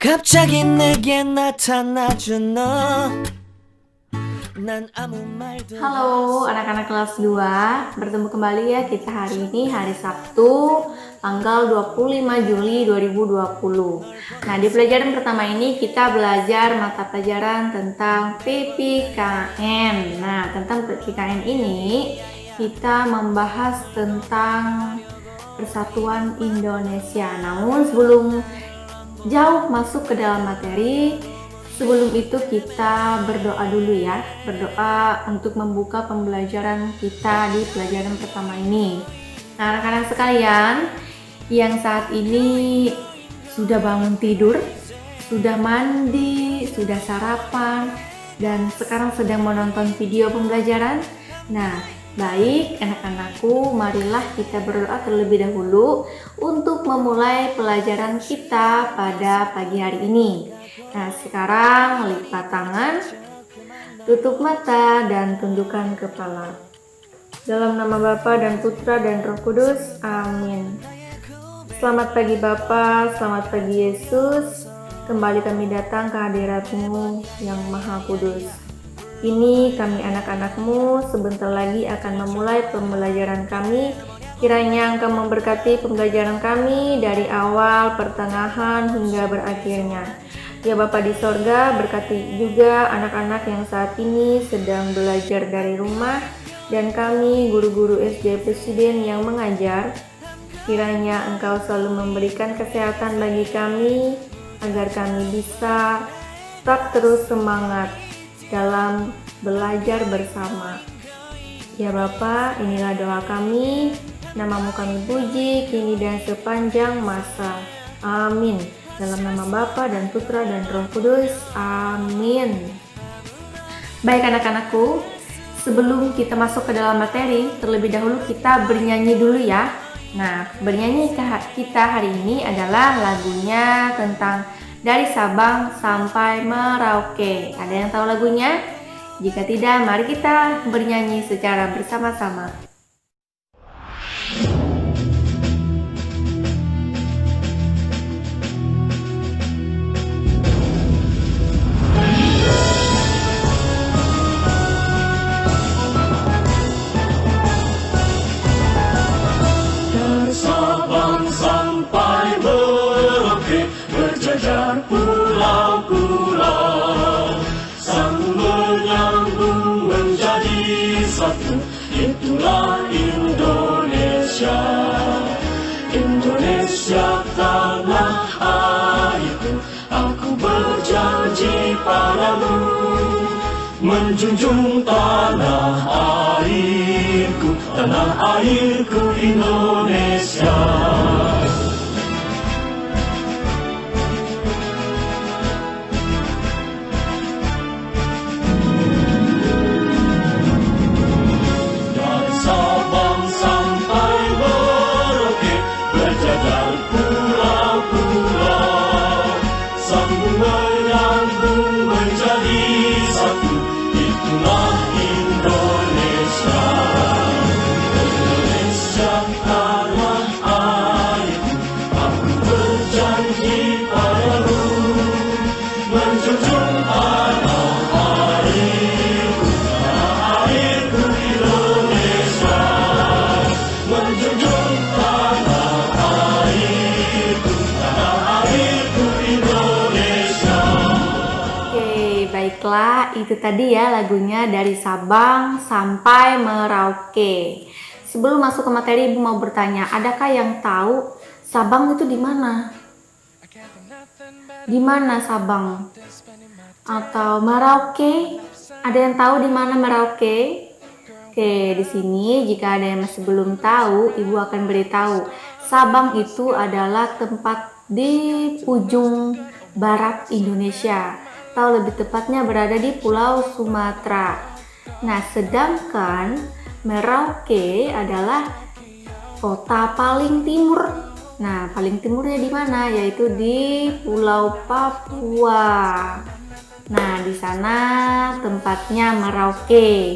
갑자기 내게 나타나준 너. 난 아무 말도. Halo anak-anak kelas 2, bertemu kembali ya kita hari ini hari Sabtu tanggal 25 Juli 2020. Nah, di pelajaran pertama ini kita belajar mata pelajaran tentang PPKN. Nah, tentang PPKN ini kita membahas tentang Persatuan Indonesia. Namun sebelum jauh masuk ke dalam materi, sebelum itu kita berdoa dulu ya. Berdoa untuk membuka pembelajaran kita di pelajaran pertama ini. Nah, anak-anak sekalian yang saat ini sudah bangun tidur, sudah mandi, sudah sarapan, dan sekarang sedang menonton video pembelajaran. Nah, baik anak-anakku, marilah kita berdoa terlebih dahulu untuk memulai pelajaran kita pada pagi hari ini. Nah, sekarang lipat tangan, tutup mata, dan tundukkan kepala. Dalam nama Bapa dan Putra dan Roh Kudus, amin. Selamat pagi Bapa, selamat pagi Yesus. Kembali kami datang ke hadirat-Mu yang Maha Kudus. Ini kami anak-anak-Mu sebentar lagi akan memulai pembelajaran kami. Kiranya Engkau memberkati pembelajaran kami dari awal, pertengahan, hingga berakhirnya. Ya Bapa di sorga, berkati juga anak-anak yang saat ini sedang belajar dari rumah, dan kami guru-guru SD Presiden yang mengajar. Kiranya Engkau selalu memberikan kesehatan bagi kami, agar kami bisa tetap terus semangat dalam belajar bersama. Ya Bapa, inilah doa kami, nama-Mu kami puji, kini dan sepanjang masa. Amin. Dalam nama Bapa dan Putra dan Roh Kudus, amin. Baik anak-anakku, sebelum kita masuk ke dalam materi, terlebih dahulu kita bernyanyi dulu ya. Nah, bernyanyi kita hari ini adalah lagunya tentang Dari Sabang Sampai Merauke. Ada yang tahu lagunya? Jika tidak, mari kita bernyanyi secara bersama-sama. Dari Sabang sampai Merauke, berjajar pulau-pulau, sambung menyambung menjadi satu. Itulah Indonesia. Indonesia tanah airku, aku berjanji padamu, menjunjung tanah airku Indonesia. Dari Sabang sampai Merauke, berjajar pulau-pulau, sambung menyambung menjadi satu. Itulah Indonesia. Indonesia tanah airku, aku berjanji padamu, menjunjung tanah airku Indonesia, menjunjung tanah airku Indonesia. Oke, baiklah, itu tadi ya lagunya Dari Sabang Sampai Merauke. Sebelum masuk ke materi, Ibu mau bertanya, adakah yang tahu Sabang itu di mana? Di mana Sabang? Atau Merauke? Ada yang tahu di mana Merauke? Oke, di sini jika ada yang masih belum tahu, Ibu akan beritahu. Sabang itu adalah tempat di ujung barat Indonesia, atau lebih tepatnya berada di Pulau Sumatera. Nah, sedangkan Merauke adalah kota paling timur. Nah, paling timurnya di mana? Yaitu di Pulau Papua. Nah, di sana tempatnya Merauke.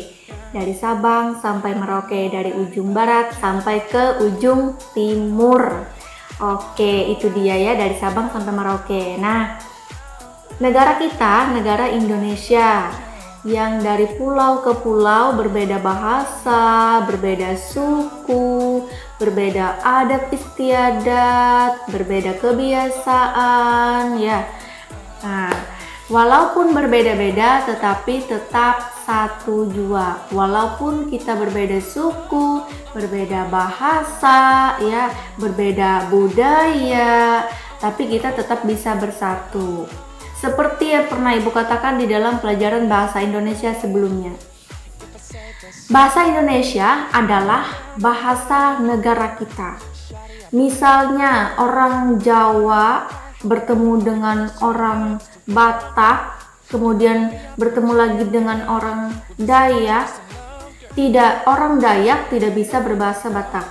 Dari Sabang sampai Merauke, dari ujung barat sampai ke ujung timur. Oke, itu dia ya, dari Sabang sampai Merauke. Nah, Negara kita, negara Indonesia, yang dari pulau ke pulau berbeda bahasa, berbeda suku, berbeda adat istiadat, berbeda kebiasaan, ya. Nah, walaupun berbeda-beda tetapi tetap satu jua. Walaupun kita berbeda suku, berbeda bahasa, ya, berbeda budaya, tapi kita tetap bisa bersatu. Seperti yang pernah Ibu katakan di dalam pelajaran bahasa Indonesia sebelumnya. Bahasa Indonesia adalah bahasa negara kita. Misalnya orang Jawa bertemu dengan orang Batak, kemudian bertemu lagi dengan orang Dayak. Orang Dayak tidak bisa berbahasa Batak.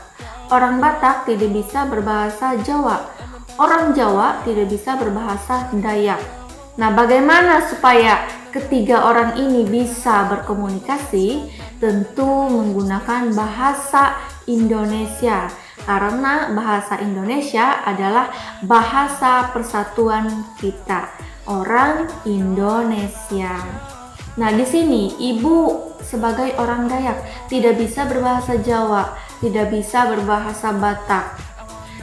Orang Batak tidak bisa berbahasa Jawa. Orang Jawa tidak bisa berbahasa Dayak. Nah, bagaimana supaya ketiga orang ini bisa berkomunikasi? Tentu menggunakan bahasa Indonesia, karena bahasa Indonesia adalah bahasa persatuan kita, orang Indonesia. Nah, di sini Ibu sebagai orang Dayak tidak bisa berbahasa Jawa, tidak bisa berbahasa Batak.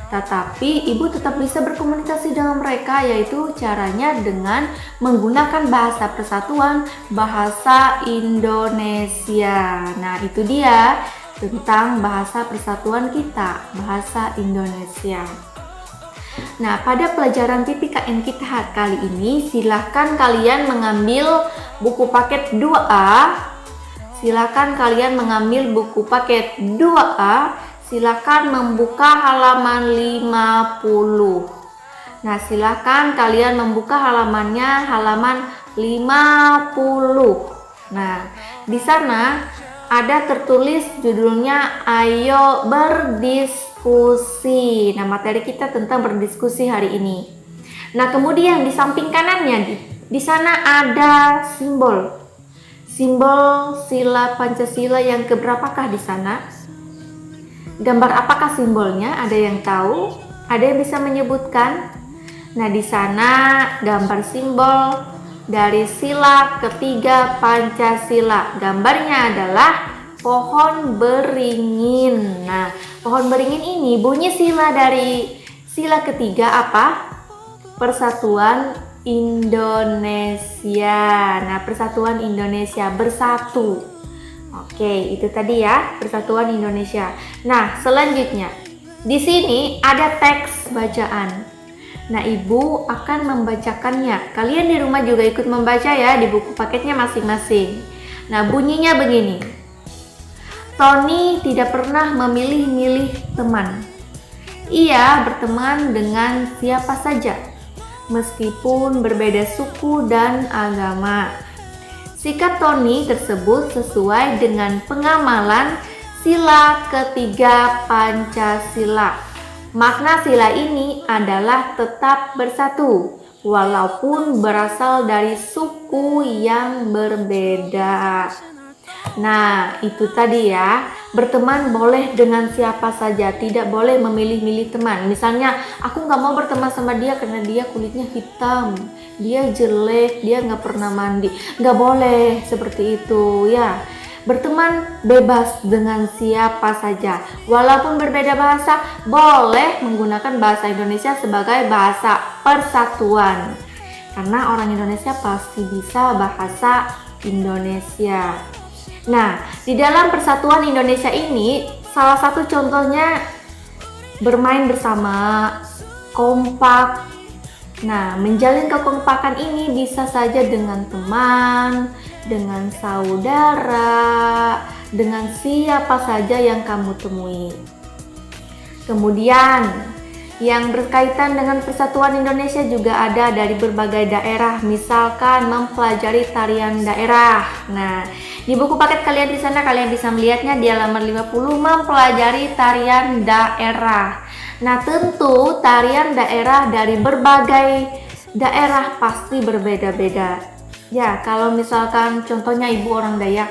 Tetapi Ibu tetap bisa berkomunikasi dengan mereka, yaitu caranya dengan menggunakan bahasa persatuan, bahasa Indonesia. Nah, itu dia tentang bahasa persatuan kita, bahasa Indonesia. Nah, pada pelajaran PPKN kita kali ini, silahkan kalian mengambil buku paket 2A. Silakan kalian mengambil buku paket 2A. Silakan membuka halaman 50. Nah, silakan kalian membuka halamannya, halaman 50. Nah, di sana ada tertulis judulnya Ayo Berdiskusi. Nah, materi kita tentang berdiskusi hari ini. Nah, kemudian di samping kanannya di sana ada simbol sila Pancasila yang keberapakah di sana? Gambar apakah simbolnya? Ada yang tahu? Ada yang bisa menyebutkan? Nah, di sana gambar simbol dari sila ketiga Pancasila. Gambarnya adalah pohon beringin. Nah, pohon beringin ini bunyi sila dari sila ketiga apa? Persatuan Indonesia. Nah, Persatuan Indonesia bersatu. Oke, itu tadi ya, Persatuan Indonesia. Nah, selanjutnya di sini ada teks bacaan. Nah, Ibu akan membacakannya. Kalian di rumah juga ikut membaca ya di buku paketnya masing-masing. Nah, bunyinya begini. Tony tidak pernah memilih-milih teman. Ia berteman dengan siapa saja, meskipun berbeda suku dan agama. Sikap Tony tersebut sesuai dengan pengamalan sila ketiga Pancasila. Makna sila ini adalah tetap bersatu, walaupun berasal dari suku yang berbeda. Nah, itu tadi ya, berteman boleh dengan siapa saja, tidak boleh memilih-milih teman. Misalnya, aku nggak mau berteman sama dia karena dia kulitnya hitam, dia jelek, dia nggak pernah mandi. Nggak boleh seperti itu ya. Berteman bebas dengan siapa saja. Walaupun berbeda bahasa, boleh menggunakan bahasa Indonesia sebagai bahasa persatuan. Karena orang Indonesia pasti bisa bahasa Indonesia. Nah, di dalam Persatuan Indonesia ini, salah satu contohnya bermain bersama, kompak. Nah, menjalin kekompakan ini bisa saja dengan teman, dengan saudara, dengan siapa saja yang kamu temui. Kemudian, yang berkaitan dengan Persatuan Indonesia juga ada dari berbagai daerah, misalkan mempelajari tarian daerah. Nah, di buku paket kalian di sana kalian bisa melihatnya di halaman 50, mempelajari tarian daerah. Nah, tentu tarian daerah dari berbagai daerah pasti berbeda-beda. Ya, kalau misalkan contohnya Ibu orang Dayak.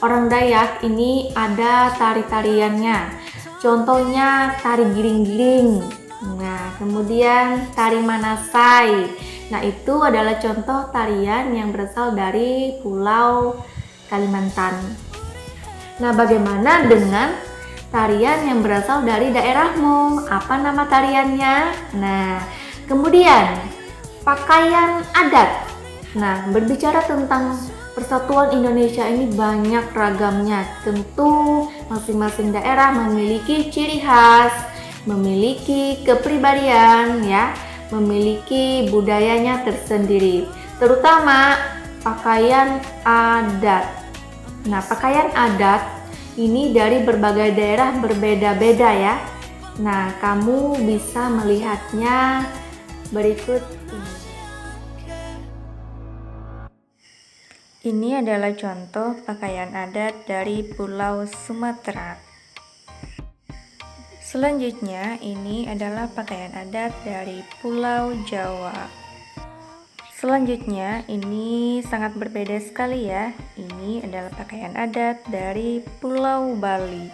Orang Dayak ini ada tari-tariannya. Contohnya tari giring-giring. Nah, kemudian tari Manasai. Nah, itu adalah contoh tarian yang berasal dari Pulau Kalimantan. Nah, bagaimana dengan tarian yang berasal dari daerahmu? Apa nama tariannya? Nah, kemudian pakaian adat. Nah, berbicara tentang Persatuan Indonesia ini banyak ragamnya. Tentu masing-masing daerah memiliki ciri khas, memiliki kepribadian ya, memiliki budayanya tersendiri, terutama pakaian adat. Nah, pakaian adat ini dari berbagai daerah berbeda-beda ya. Nah, kamu bisa melihatnya berikut ini. Ini adalah contoh pakaian adat dari Pulau Sumatera. Selanjutnya, ini adalah pakaian adat dari Pulau Jawa. Selanjutnya, ini sangat berbeda sekali ya. Ini adalah pakaian adat dari Pulau Bali.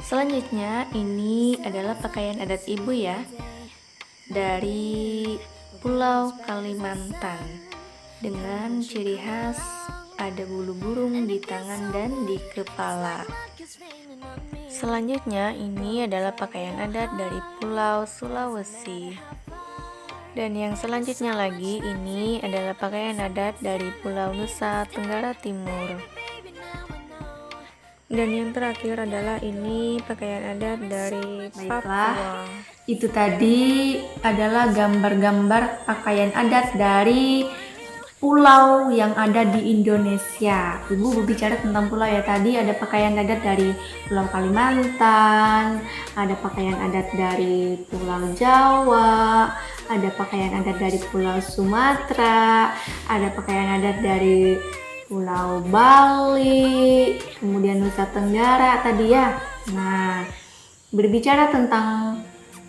Selanjutnya, ini adalah pakaian adat ibu ya, dari Pulau Kalimantan. Dengan ciri khas ada bulu burung di tangan dan di kepala. Selanjutnya ini adalah pakaian adat dari Pulau Sulawesi. Dan yang selanjutnya lagi ini adalah pakaian adat dari Pulau Nusa Tenggara Timur. Dan yang terakhir adalah ini pakaian adat dari Papua. Itu tadi adalah gambar-gambar pakaian adat dari pulau yang ada di Indonesia. Ibu berbicara tentang pulau ya, tadi ada pakaian adat dari Pulau Kalimantan, ada pakaian adat dari Pulau Jawa, ada pakaian adat dari Pulau Sumatera, ada pakaian adat dari Pulau Bali, kemudian Nusa Tenggara tadi ya. Nah, berbicara tentang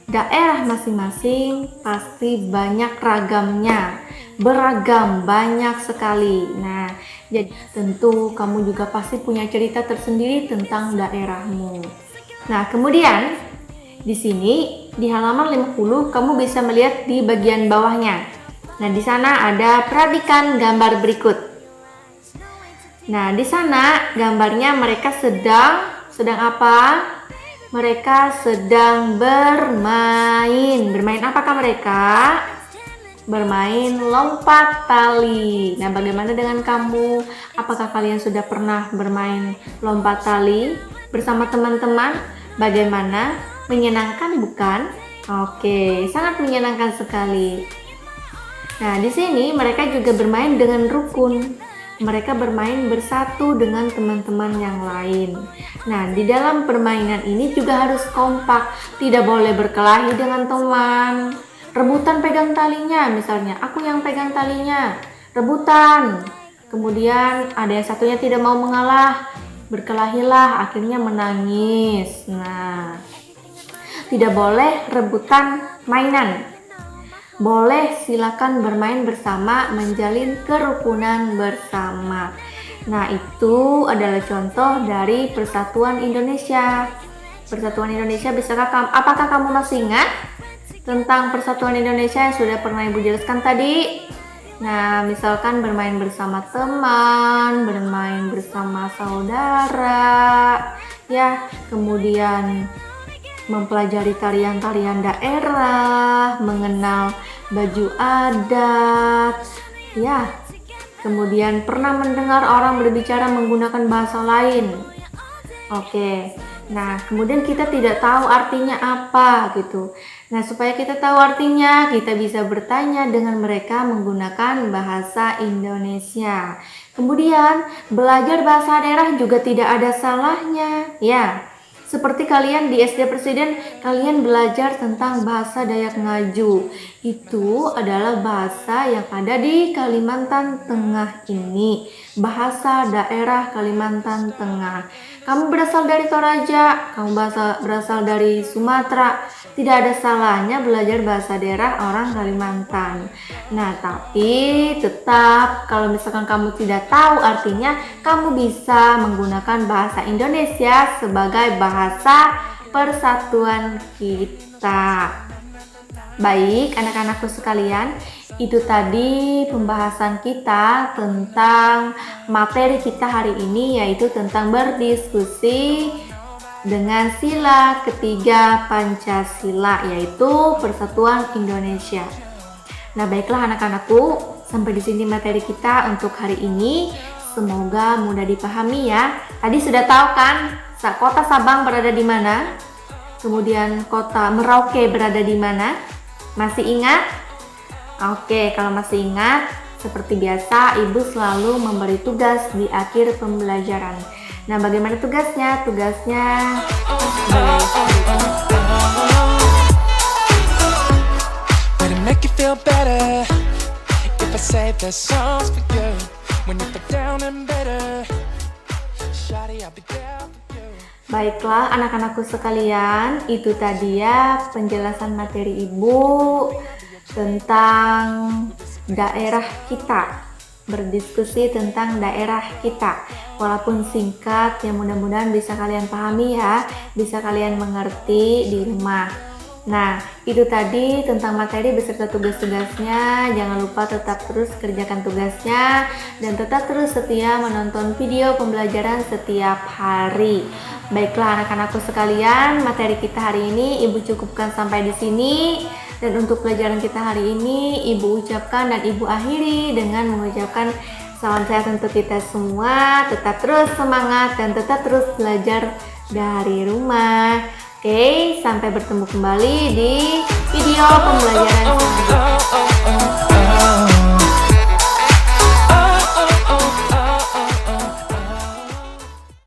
daerah masing-masing pasti banyak ragamnya, beragam, banyak sekali. Nah, jadi tentu kamu juga pasti punya cerita tersendiri tentang daerahmu. Nah, kemudian di sini di halaman 50 kamu bisa melihat di bagian bawahnya. Nah, di sana ada perhatikan gambar berikut. Nah, di sana gambarnya mereka sedang apa? Mereka sedang bermain. Bermain apakah mereka? Bermain lompat tali. Nah, bagaimana dengan kamu? Apakah kalian sudah pernah bermain lompat tali bersama teman-teman? Bagaimana? Menyenangkan bukan? Oke, sangat menyenangkan sekali. Nah, di sini mereka juga bermain dengan rukun. Mereka bermain bersatu dengan teman-teman yang lain. Nah, di dalam permainan ini juga harus kompak, tidak boleh berkelahi dengan teman. Rebutan pegang talinya, misalnya aku yang pegang talinya, rebutan. Kemudian ada yang satunya tidak mau mengalah, berkelahilah, akhirnya menangis. Nah, tidak boleh rebutan mainan. Boleh silakan bermain bersama, menjalin kerukunan bersama. Nah, itu adalah contoh dari Persatuan Indonesia. Persatuan Indonesia, apakah kamu masih ingat tentang Persatuan Indonesia yang sudah pernah Ibu jelaskan tadi? Nah, misalkan bermain bersama teman, bermain bersama saudara, ya, kemudian mempelajari tarian-tarian daerah, mengenal baju adat, ya. Kemudian pernah mendengar orang berbicara menggunakan bahasa lain. Oke. Nah, kemudian kita tidak tahu artinya apa gitu. Nah, supaya kita tahu artinya, kita bisa bertanya dengan mereka menggunakan bahasa Indonesia. Kemudian, belajar bahasa daerah juga tidak ada salahnya, ya. Seperti kalian di SD Presiden, kalian belajar tentang bahasa Dayak Ngaju. Itu adalah bahasa yang ada di Kalimantan Tengah ini. Bahasa daerah Kalimantan Tengah. Kamu berasal dari Toraja, kamu berasal dari Sumatera. Tidak ada salahnya belajar bahasa daerah orang Kalimantan. Nah, tapi tetap kalau misalkan kamu tidak tahu artinya, kamu bisa menggunakan bahasa Indonesia sebagai bahasa persatuan kita. Baik, anak-anakku sekalian, itu tadi pembahasan kita tentang materi kita hari ini, yaitu tentang berdiskusi dengan sila ketiga Pancasila, yaitu Persatuan Indonesia. Nah, baiklah anak-anakku, sampai di sini materi kita untuk hari ini. Semoga mudah dipahami ya. Tadi sudah tahu kan kota Sabang berada di mana? Kemudian kota Merauke berada di mana? Masih ingat? Oke, kalau masih ingat, seperti biasa Ibu selalu memberi tugas di akhir pembelajaran. Nah, bagaimana tugasnya? Tugasnya Make you feel better if I say the songs for you when you feel down and better. Shawty, I'll be there for you. Baiklah anak-anakku sekalian, itu tadi ya penjelasan materi Ibu tentang daerah kita. Berdiskusi tentang daerah kita. Walaupun singkat, ya mudah-mudahan bisa kalian pahami ya, bisa kalian mengerti di rumah. Nah, itu tadi tentang materi beserta tugas-tugasnya. Jangan lupa tetap terus kerjakan tugasnya dan tetap terus setia menonton video pembelajaran setiap hari. Baiklah anak-anakku sekalian, materi kita hari ini Ibu cukupkan sampai di sini. Dan untuk pelajaran kita hari ini Ibu ucapkan dan Ibu akhiri dengan mengucapkan salam sehat untuk kita semua. Tetap terus semangat dan tetap terus belajar dari rumah. Oke, sampai bertemu kembali di video pembelajaran selanjutnya.